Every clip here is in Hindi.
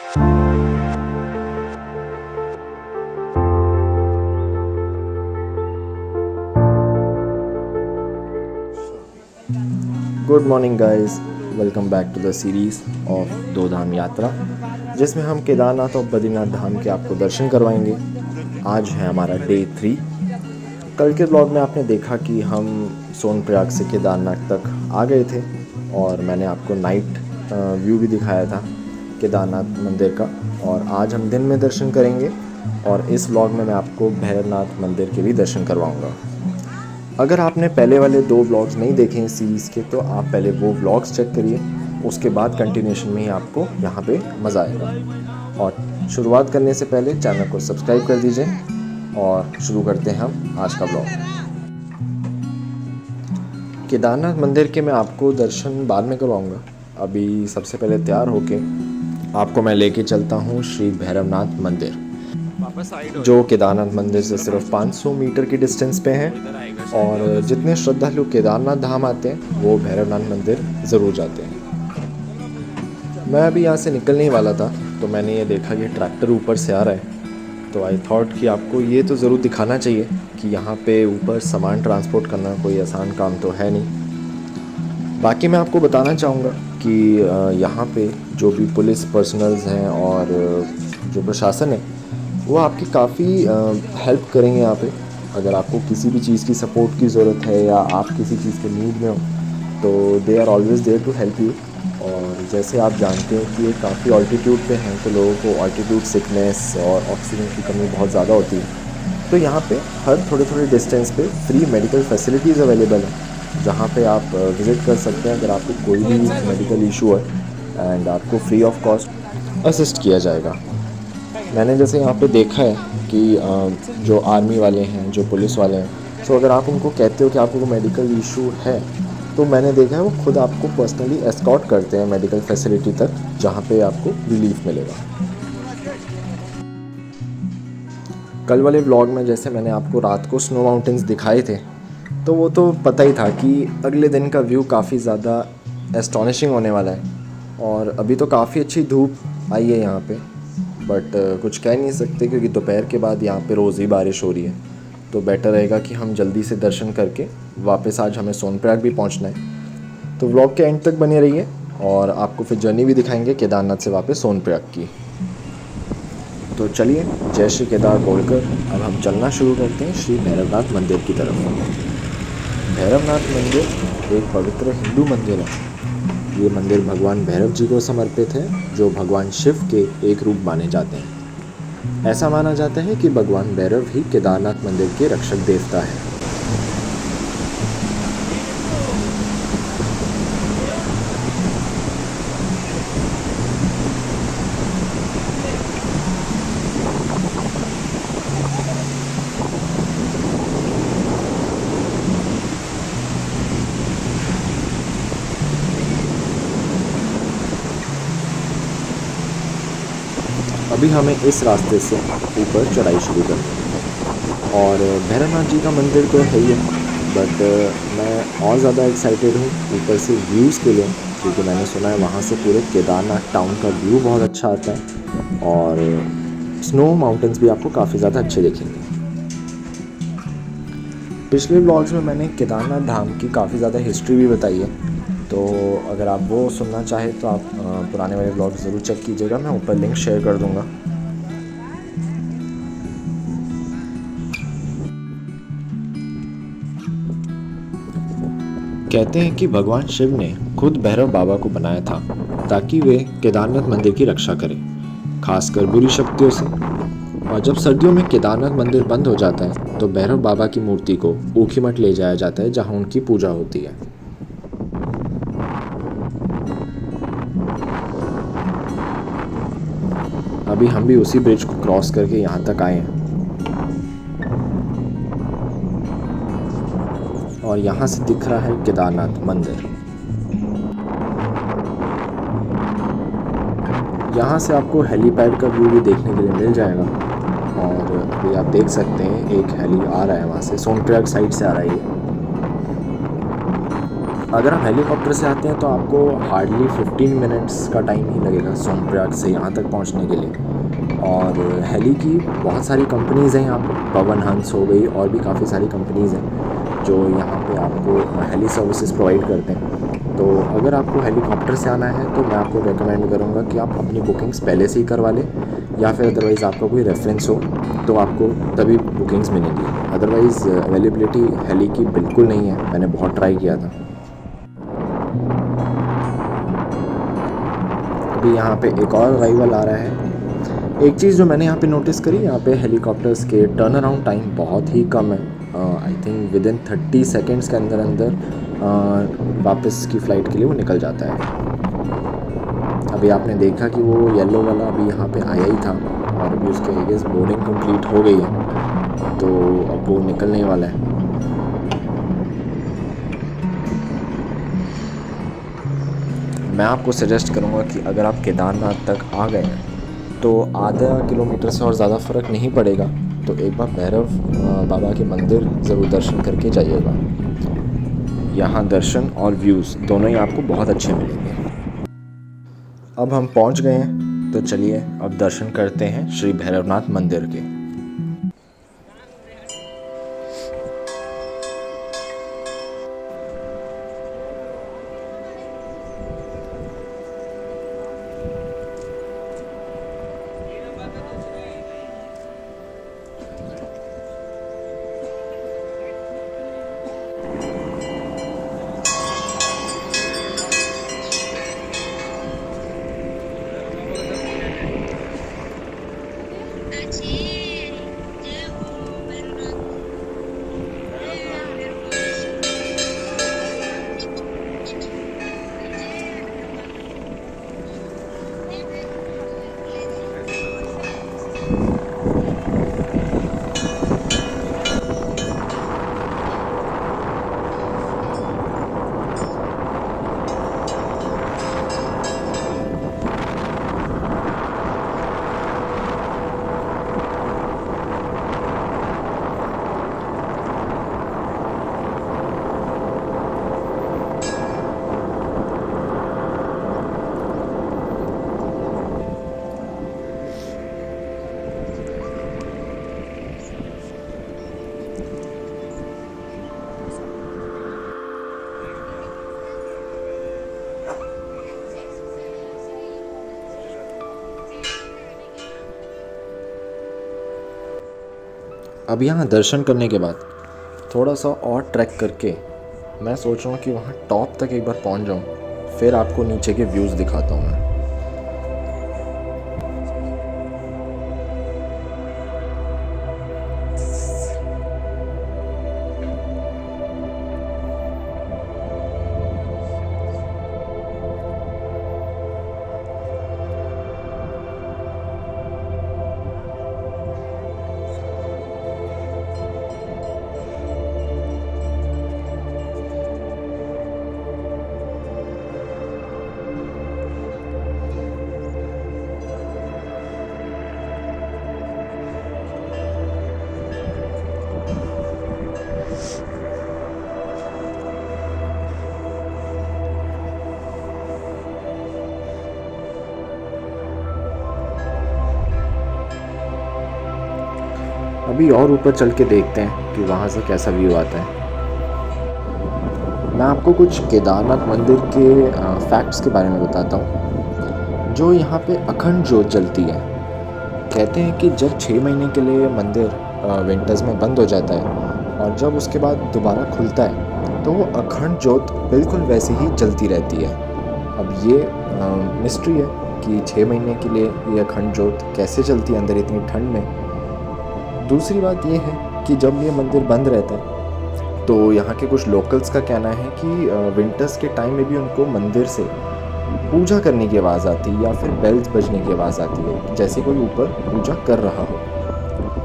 Good morning guys, welcome back to the series of दो धाम यात्रा, जिसमें हम केदारनाथ और बद्रीनाथ धाम के आपको दर्शन करवाएंगे। आज है हमारा डे 3। कल के ब्लॉग में आपने देखा कि हम सोनप्रयाग से केदारनाथ तक आ गए थे और मैंने आपको नाइट व्यू भी दिखाया था केदारनाथ मंदिर का। और आज हम दिन में दर्शन करेंगे और इस ब्लॉग में मैं आपको भैरवनाथ मंदिर के भी दर्शन करवाऊँगा। अगर आपने पहले वाले 2 व्लॉग्स नहीं देखे हैं सीरीज़ के, तो आप पहले वो व्लॉग्स चेक करिए, उसके बाद कंटिन्यूशन में ही आपको यहाँ पे मज़ा आएगा। और शुरुआत करने से पहले चैनल को सब्सक्राइब कर दीजिए और शुरू करते हैं हम आज का ब्लॉग। केदारनाथ मंदिर के मैं आपको दर्शन बाद में करवाऊँगा। अभी सबसे पहले तैयार होके आपको मैं लेके चलता हूँ श्री भैरवनाथ मंदिर, जो केदारनाथ मंदिर से सिर्फ 500 मीटर की डिस्टेंस पे है। और जितने श्रद्धालु केदारनाथ धाम आते हैं वो भैरवनाथ मंदिर ज़रूर जाते हैं। मैं अभी यहाँ से निकलने ही वाला था तो मैंने ये देखा कि ट्रैक्टर ऊपर से आ रहा है, तो आई थॉट कि आपको ये तो ज़रूर दिखाना चाहिए कि यहाँ पे ऊपर सामान ट्रांसपोर्ट करना कोई आसान काम तो है नहीं। बाकी मैं आपको बताना चाहूँगा कि यहाँ पे जो भी पुलिस पर्सनल्स हैं और जो प्रशासन है वो आपकी काफ़ी हेल्प करेंगे यहाँ पे। अगर आपको किसी भी चीज़ की सपोर्ट की ज़रूरत है या आप किसी चीज़ के नीड में हो तो they are always there to help you. और जैसे आप जानते हैं कि ये काफ़ी ऑल्टीट्यूड पे हैं तो लोगों को ऑल्टीट्यूड सिकनेस और ऑक्सीजन की कमी बहुत ज़्यादा होती है, तो यहाँ पे हर थोड़े थोड़े डिस्टेंस पे फ्री मेडिकल फैसिलिटीज़ अवेलेबल हैं, जहाँ पे आप विज़िट कर सकते हैं अगर आपको कोई भी मेडिकल इशू है एंड आपको फ्री ऑफ कॉस्ट असिस्ट किया जाएगा। मैंने जैसे यहाँ पे देखा है कि जो आर्मी वाले हैं, जो पुलिस वाले हैं, तो अगर आप उनको कहते हो कि आपको कोई मेडिकल इशू है तो मैंने देखा है वो खुद आपको पर्सनली एस्कॉर्ट करते हैं मेडिकल फैसिलिटी तक, जहाँ पे आपको रिलीफ मिलेगा। कल वाले व्लॉग में जैसे मैंने आपको रात को स्नो माउंटेन्स दिखाए थे, तो वो तो पता ही था कि अगले दिन का व्यू काफ़ी ज़्यादा एस्टॉनिशिंग होने वाला है। और अभी तो काफ़ी अच्छी धूप आई है यहाँ पे, बट कुछ कह नहीं सकते क्योंकि दोपहर के बाद यहाँ पे रोज़ ही बारिश हो रही है। तो बेटर रहेगा कि हम जल्दी से दर्शन करके वापस, आज हमें सोनप्रयाग भी पहुँचना है। तो व्लॉग के एंड तक बने रहिए और आपको फिर जर्नी भी दिखाएंगे केदारनाथ से वापस सोनप्रयाग की। तो चलिए, जय श्री केदार बोलकर अब हम चलना शुरू करते हैं श्री भैरवनाथ मंदिर की तरफ। भैरवनाथ मंदिर एक पवित्र हिंदू मंदिर है। ये मंदिर भगवान भैरव जी को समर्पित है, जो भगवान शिव के एक रूप माने जाते हैं। ऐसा माना जाता है कि भगवान भैरव ही केदारनाथ मंदिर के रक्षक देवता है। अभी हमें इस रास्ते से ऊपर चढ़ाई शुरू करनी है। और भैरवनाथ जी का मंदिर तो है ही, बट मैं और ज़्यादा एक्साइटेड हूँ ऊपर से व्यूज़ के लिए, क्योंकि मैंने सुना है वहाँ से पूरे केदारनाथ टाउन का व्यू बहुत अच्छा आता है और स्नो माउंटेन्स भी आपको काफ़ी ज़्यादा अच्छे दिखेंगे। पिछले व्लॉग्स में मैंने केदारनाथ धाम की काफ़ी ज़्यादा हिस्ट्री भी बताई है, तो अगर आप वो सुनना चाहें तो आप पुराने वाले व्लॉग ज़रूर चेक कीजिएगा, मैं ऊपर लिंक शेयर कर दूँगा। कहते हैं कि भगवान शिव ने खुद भैरव बाबा को बनाया था ताकि वे केदारनाथ मंदिर की रक्षा करें, खासकर बुरी शक्तियों से। और जब सर्दियों में केदारनाथ मंदिर बंद हो जाता है तो भैरव बाबा की मूर्ति को ऊखीमठ ले जाया जाता है, जहाँ उनकी पूजा होती है। अभी हम भी उसी ब्रिज को क्रॉस करके यहाँ तक आए हैं और यहाँ से दिख रहा है केदारनाथ मंदिर। यहाँ से आपको हेलीपैड का व्यू भी देखने के लिए मिल जाएगा। और अभी आप देख सकते हैं एक हेली आ रहा है, वहाँ से सोनप्रयाग साइड से आ रहा है ये। अगर आप हेलीकॉप्टर से आते हैं तो आपको हार्डली 15 मिनट्स का टाइम ही लगेगा सोनप्रयाग से यहाँ तक पहुँचने के लिए। और हेली की बहुत सारी कंपनीज़ हैं यहाँ पे, पवन हंस हो गई और भी काफ़ी सारी कंपनीज़ हैं जो यहाँ पे आपको हेली सर्विसेज प्रोवाइड करते हैं। तो अगर आपको हेलीकॉप्टर से आना है तो मैं आपको रेकमेंड करूँगा कि आप अपनी बुकिंग्स पहले से ही करवा लें, या फिर अदरवाइज़ आपका कोई रेफरेंस हो तो आपको तभी बुकिंग्स मिलेंगी। अदरवाइज़ अवेलेबिलिटी हेली की बिल्कुल नहीं है, मैंने बहुत ट्राई किया था। अभी यहाँ पे एक और अराइवल आ रहा है। एक चीज़ जो मैंने यहाँ पे नोटिस करी, यहाँ पे हेलीकॉप्टर्स के टर्न अराउंड टाइम बहुत ही कम है। I think with in 30 seconds के अंदर अंदर वापस की फ़्लाइट के लिए वो निकल जाता है। अभी आपने देखा कि वो येलो वाला अभी यहाँ पे आया ही था और अभी उसके आई गेस बोर्डिंग कंप्लीट हो गई है, तो अब वो निकलने वाला है। मैं आपको सजेस्ट करूँगा कि अगर आप केदारनाथ तक आ गए हैं तो आधा किलोमीटर से और ज़्यादा फ़र्क नहीं पड़ेगा, तो एक बार भैरव बाबा के मंदिर ज़रूर दर्शन करके जाइएगा। यहाँ दर्शन और व्यूज़ दोनों ही आपको बहुत अच्छे मिलेंगे। अब हम पहुँच गए हैं, तो चलिए अब दर्शन करते हैं श्री भैरवनाथ मंदिर के। अब यहाँ दर्शन करने के बाद थोड़ा सा और ट्रैक करके मैं सोच रहा हूँ कि वहाँ टॉप तक एक बार पहुँच जाऊँ, फिर आपको नीचे के व्यूज़ दिखाता हूँ मैं। अभी और ऊपर चल के देखते हैं कि वहाँ से कैसा व्यू आता है। मैं आपको कुछ केदारनाथ मंदिर के फैक्ट्स के बारे में बताता हूँ। जो यहाँ पे अखंड ज्योत जलती है, कहते हैं कि जब 6 महीने के लिए मंदिर विंटर्स में बंद हो जाता है और जब उसके बाद दोबारा खुलता है तो वो अखंड ज्योत बिल्कुल वैसे ही जलती रहती है। अब ये मिस्ट्री है कि 6 महीने के लिए ये अखंड ज्योत कैसे जलती है अंदर इतनी ठंड में। दूसरी बात ये है कि जब ये मंदिर बंद रहता है तो यहाँ के कुछ लोकल्स का कहना है कि विंटर्स के टाइम में भी उनको मंदिर से पूजा करने की आवाज़ आती है या फिर बेल्स बजने की आवाज़ आती है, जैसे कोई ऊपर पूजा कर रहा हो।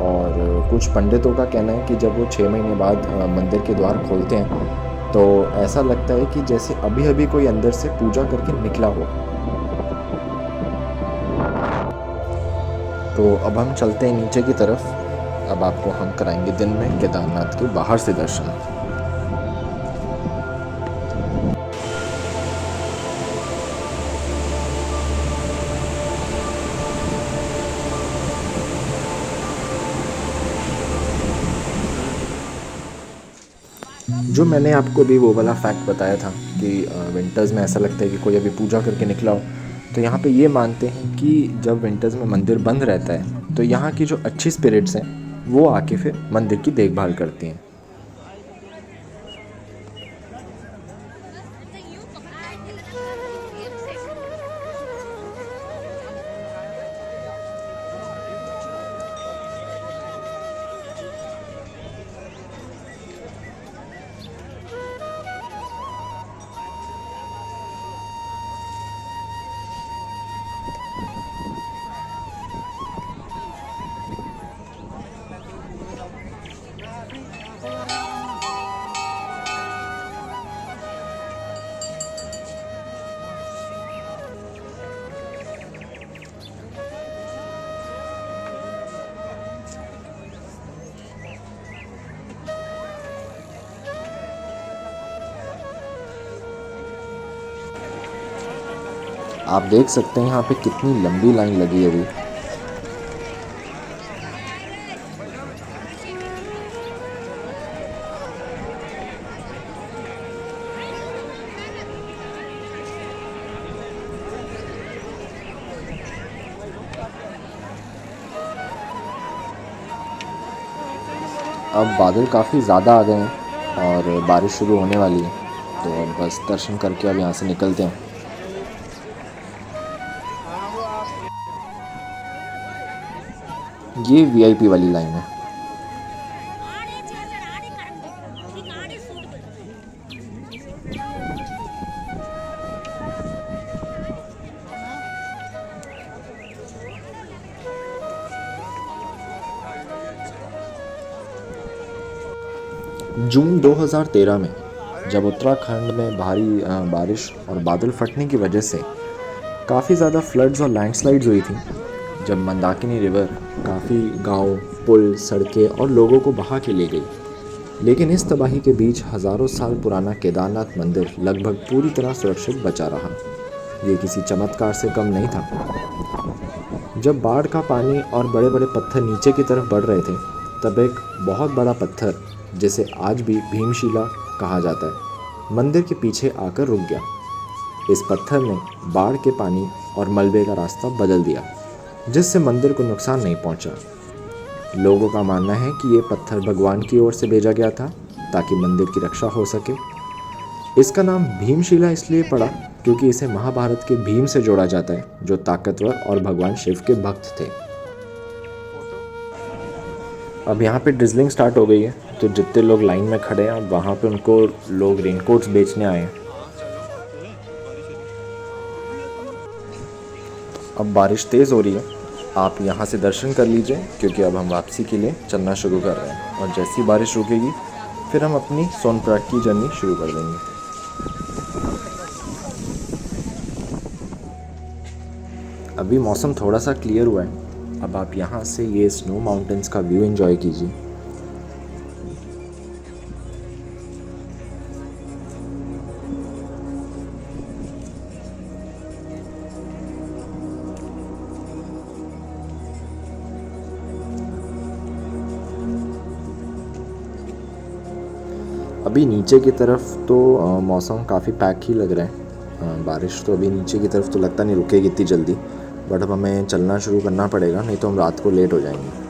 और कुछ पंडितों का कहना है कि जब वो 6 महीने बाद मंदिर के द्वार खोलते हैं तो ऐसा लगता है कि जैसे अभी अभी कोई अंदर से पूजा करके निकला हो। तो अब हम चलते हैं नीचे की तरफ। अब आपको हम कराएंगे दिन में केदारनाथ के बाहर से दर्शन। जो मैंने आपको अभी वो वाला फैक्ट बताया था कि विंटर्स में ऐसा लगता है कि कोई अभी पूजा करके निकला हो, तो यहाँ पे ये मानते हैं कि जब विंटर्स में मंदिर बंद रहता है तो यहाँ की जो अच्छी स्पिरिट्स हैं वो आके फिर मंदिर की देखभाल करती हैं। आप देख सकते हैं यहाँ पे कितनी लंबी लाइन लगी है अभी। अब बादल काफ़ी ज़्यादा आ गए हैं और बारिश शुरू होने वाली है, तो अब बस दर्शन करके अब यहाँ से निकलते हैं। ये वीआईपी वाली लाइन है। जून 2013 में जब उत्तराखंड में भारी बारिश और बादल फटने की वजह से काफ़ी ज़्यादा फ्लड्स और लैंडस्लाइड्स हुई थी, जब मंदाकिनी रिवर काफ़ी गांव, पुल, सड़कें और लोगों को बहा के ले गई। लेकिन इस तबाही के बीच हज़ारों साल पुराना केदारनाथ मंदिर लगभग पूरी तरह सुरक्षित बचा रहा। ये किसी चमत्कार से कम नहीं था। जब बाढ़ का पानी और बड़े बड़े पत्थर नीचे की तरफ बढ़ रहे थे, तब एक बहुत बड़ा पत्थर, जिसे आज भी भीमशिला कहा जाता है, मंदिर के पीछे आकर रुक गया। इस पत्थर ने बाढ़ के पानी और मलबे का रास्ता बदल दिया, जिससे मंदिर को नुकसान नहीं पहुंचा। लोगों का मानना है कि ये पत्थर भगवान की ओर से भेजा गया था ताकि मंदिर की रक्षा हो सके। इसका नाम भीमशिला इसलिए पड़ा क्योंकि इसे महाभारत के भीम से जोड़ा जाता है, जो ताकतवर और भगवान शिव के भक्त थे। अब यहाँ पे ड्रिजलिंग स्टार्ट हो गई है, तो जितने लोग लाइन में खड़े हैं अब वहाँ पे उनको लोग रेनकोट्स बेचने आए हैं। अब बारिश तेज़ हो रही है, आप यहाँ से दर्शन कर लीजिए क्योंकि अब हम वापसी के लिए चलना शुरू कर रहे हैं, और जैसी बारिश रुकेगी फिर हम अपनी सोनप्रयाग की जर्नी शुरू कर देंगे। अभी मौसम थोड़ा सा क्लियर हुआ है, अब आप यहाँ से ये स्नो माउंटेन्स का व्यू एंजॉय कीजिए। अभी नीचे की तरफ तो मौसम काफ़ी पैक ही लग रहा है। बारिश तो अभी नीचे की तरफ तो लगता नहीं रुकेगी इतनी जल्दी, बट अब हमें चलना शुरू करना पड़ेगा, नहीं तो हम रात को लेट हो जाएंगे।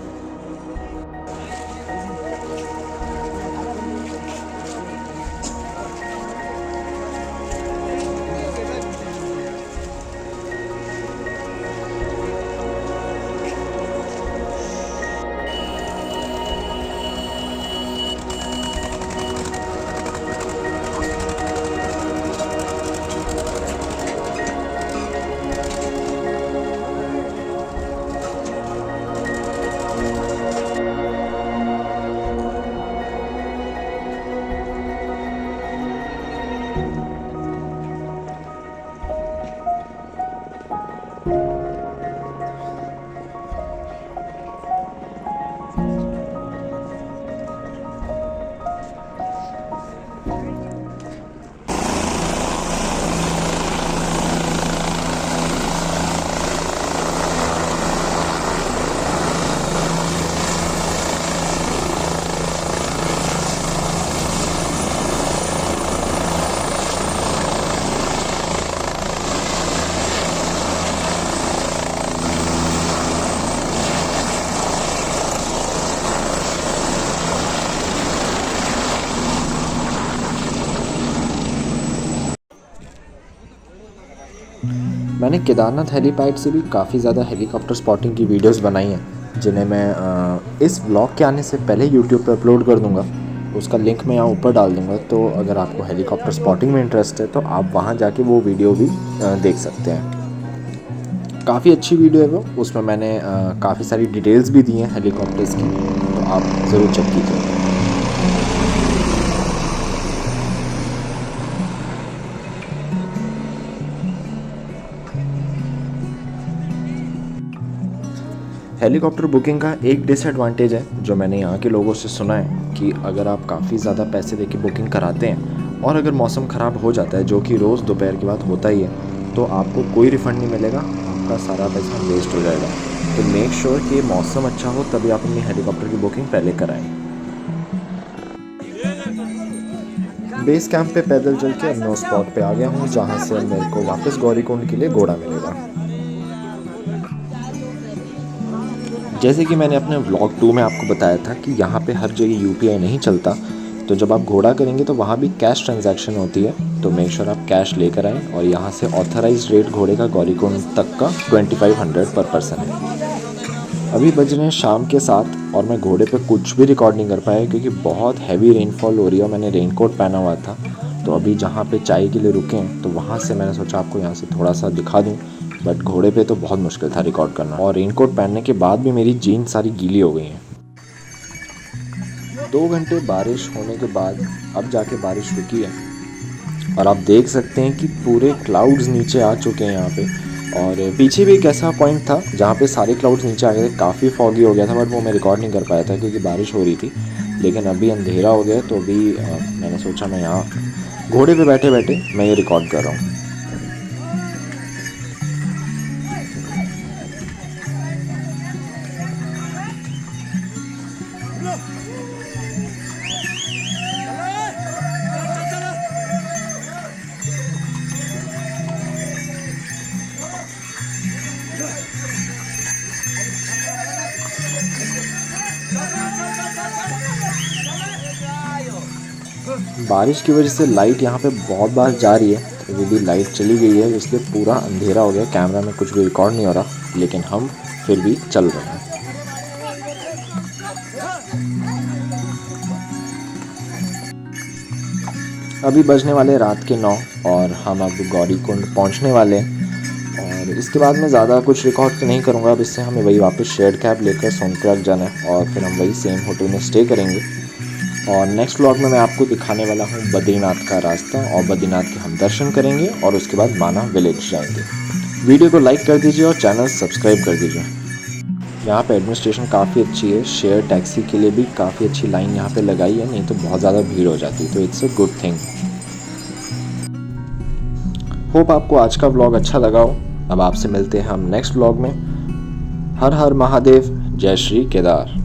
मैंने केदारनाथ हेलीपैड से भी काफ़ी ज़्यादा हेलीकॉप्टर स्पॉटिंग की वीडियोस बनाई हैं, जिन्हें मैं इस व्लॉग के आने से पहले यूट्यूब पर अपलोड कर दूंगा। उसका लिंक मैं यहाँ ऊपर डाल दूंगा, तो अगर आपको हेलीकॉप्टर स्पॉटिंग में इंटरेस्ट है तो आप वहाँ जाके वो वीडियो भी देख सकते हैं। काफ़ी अच्छी वीडियो है वो, उसमें मैंने काफ़ी सारी डिटेल्स भी दी हैं हेलीकॉप्टर्स की, तो आप ज़रूर चेक कीजिएगा। हेलीकॉप्टर बुकिंग का एक डिसएडवांटेज है जो मैंने यहाँ के लोगों से सुना है कि अगर आप काफ़ी ज़्यादा पैसे देके बुकिंग कराते हैं और अगर मौसम ख़राब हो जाता है, जो कि रोज़ दोपहर के बाद होता ही है, तो आपको कोई रिफ़ंड नहीं मिलेगा, आपका सारा पैसा वेस्ट हो जाएगा। तो मेक श्योर कि मौसम अच्छा हो तभी आप अपनी हेलीकॉप्टर की बुकिंग पहले कराएं। बेस कैंप पे पैदल चल के अब मैं उस स्पॉट पे आ गया हूँ जहाँ से अब मेरे को वापस गौरीकुंड के लिए घोड़ा मिलेगा। जैसे कि मैंने अपने व्लॉग 2 में आपको बताया था कि यहाँ पे हर जगह यूपीआई नहीं चलता, तो जब आप घोड़ा करेंगे तो वहाँ भी कैश ट्रांजैक्शन होती है, तो मेक श्योर आप कैश लेकर आएँ। और यहाँ से ऑथराइज रेट घोड़े का गौरीकुंड तक का 2500 पर पर्सन है। अभी बज रहे हैं शाम के 7 और मैं घोड़े पे कुछ भी रिकॉर्ड नहीं कर पाया क्योंकि बहुत हैवी रेनफॉल हो रही है और मैंने रेनकोट पहना हुआ था। तो अभी जहाँ पे चाय के लिए रुके हैं तो वहाँ से मैंने सोचा आपको यहाँ से थोड़ा सा दिखा दूँ, बट घोड़े पे तो बहुत मुश्किल था रिकॉर्ड करना, और रेनकोट पहनने के बाद भी मेरी जीन्स सारी गीली हो गई हैं। 2 घंटे बारिश होने के बाद अब जाके बारिश रुकी है और आप देख सकते हैं कि पूरे क्लाउड्स नीचे आ चुके हैं यहाँ पे। और पीछे भी एक ऐसा पॉइंट था जहाँ पे सारे क्लाउड्स नीचे आ गए थे, काफ़ी फॉगी हो गया था, बट वो मैं रिकॉर्ड नहीं कर पाया था क्योंकि बारिश हो रही थी। लेकिन अभी अंधेरा हो गया तो अभी मैंने सोचा मैं यहाँ घोड़े पे बैठे बैठे मैं ये रिकॉर्ड कर रहा हूँ। बारिश की वजह से लाइट यहाँ पे बहुत बार जा रही है, तो ये भी लाइट चली गई है, इसलिए पूरा अंधेरा हो गया, कैमरा में कुछ भी रिकॉर्ड नहीं हो रहा, लेकिन हम फिर भी चल रहे हैं। अभी बजने वाले रात के 9 और हम अब गौरीकुंड पहुँचने वाले हैं। और इसके बाद मैं ज़्यादा कुछ रिकॉर्ड तो नहीं करूँगा, अब इससे हमें वही वापस शेयर्ड कैब लेकर सोनप्रयाग जाना है और फिर हम वही सेम होटल में स्टे करेंगे। और नेक्स्ट व्लॉग में मैं आपको दिखाने वाला हूँ बद्रीनाथ का रास्ता, और बद्रीनाथ के हम दर्शन करेंगे और उसके बाद माना विलेज जाएंगे। वीडियो को लाइक कर दीजिए और चैनल सब्सक्राइब कर दीजिए। यहाँ पे एडमिनिस्ट्रेशन काफ़ी अच्छी है, शेयर टैक्सी के लिए भी काफ़ी अच्छी लाइन यहाँ पे लगाई है, नहीं तो बहुत ज़्यादा भीड़ हो जाती, तो it's a good thing. Hope आपको आज का व्लॉग अच्छा लगा हो। अब आपसे मिलते हैं हम नेक्स्ट व्लॉग में। हर हर महादेव, जय श्री केदार।